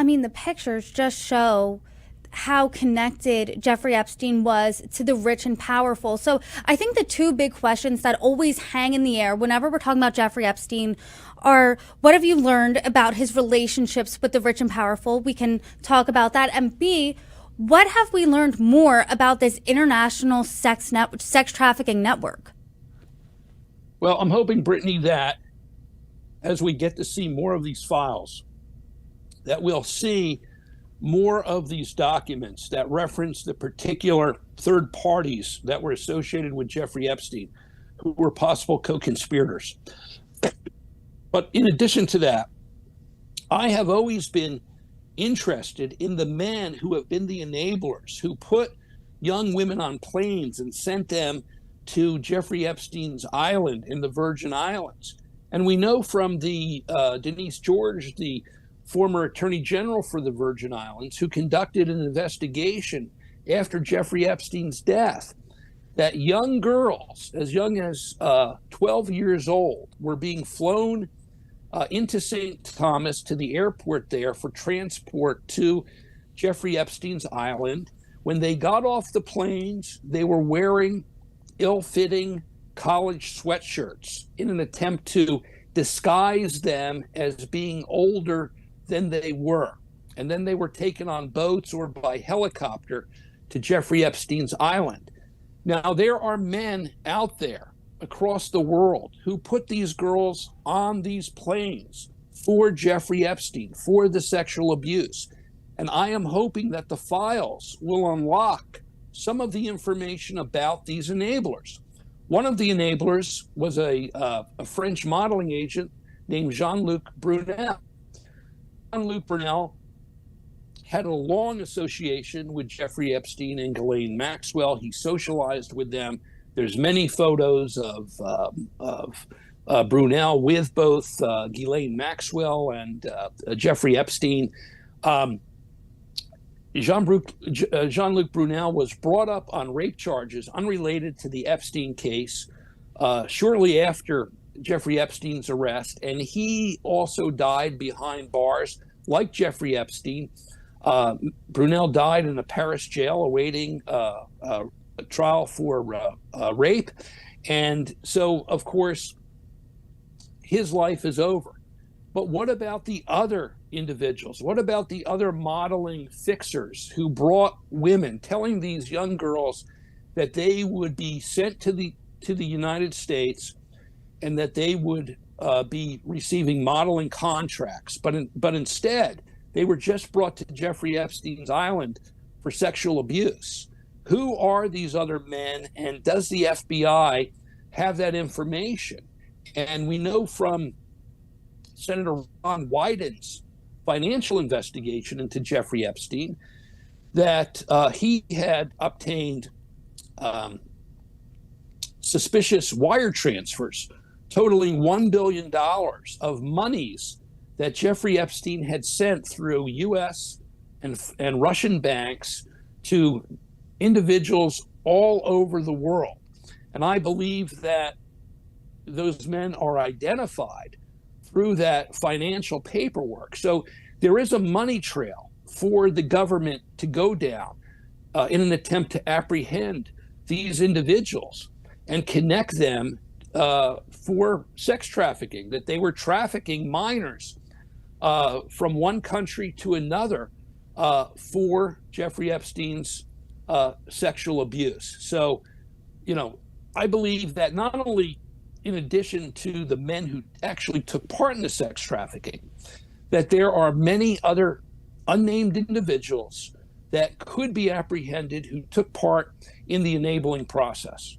I mean, the pictures just show how connected Jeffrey Epstein was to the rich and powerful. So I think the two big questions that always hang in the air whenever we're talking about Jeffrey Epstein are, what have you learned about his relationships with the rich and powerful? We can talk about that. And B, what have we learned more about this international sex trafficking network? Well, I'm hoping, Brittany, that as we get to see more of these files, that we'll see more of these documents that reference the particular third parties that were associated with Jeffrey Epstein, who were possible co-conspirators. But in addition to that, I have always been interested in the men who have been the enablers, who put young women on planes and sent them to Jeffrey Epstein's island in the Virgin Islands. And we know from the Denise George, the former Attorney General for the Virgin Islands, who conducted an investigation after Jeffrey Epstein's death, that young girls as young as 12 years old were being flown into St. Thomas to the airport there for transport to Jeffrey Epstein's island. When they got off the planes, they were wearing ill-fitting college sweatshirts in an attempt to disguise them as being older than they were. And then they were taken on boats or by helicopter to Jeffrey Epstein's island. Now, there are men out there across the world who put these girls on these planes for Jeffrey Epstein, for the sexual abuse. And I am hoping that the files will unlock some of the information about these enablers. One of the enablers was a French modeling agent named Jean-Luc Brunel. Jean-Luc Brunel had a long association with Jeffrey Epstein and Ghislaine Maxwell. He socialized with them. There's many photos of Brunel with both Ghislaine Maxwell and Jeffrey Epstein. Jean-Luc Brunel was brought up on rape charges unrelated to the Epstein case shortly after Jeffrey Epstein's arrest, and he also died behind bars like Jeffrey Epstein. Brunel died in a Paris jail awaiting a trial for rape, and so, of course, his life is over. But what about the other individuals? What about the other modeling fixers who brought women, telling these young girls that they would be sent to the United States and that they would be receiving modeling contracts, but instead they were just brought to Jeffrey Epstein's island for sexual abuse? Who are these other men, and does the FBI have that information? And we know from Senator Ron Wyden's financial investigation into Jeffrey Epstein that he had obtained suspicious wire transfers totaling $1 billion of monies that Jeffrey Epstein had sent through U.S. and Russian banks to individuals all over the world. And I believe that those men are identified through that financial paperwork. So there is a money trail for the government to go down in an attempt to apprehend these individuals and connect them for sex trafficking, that they were trafficking minors from one country to another for Jeffrey Epstein's sexual abuse. So, I believe that not only in addition to the men who actually took part in the sex trafficking, that there are many other unnamed individuals that could be apprehended who took part in the enabling process.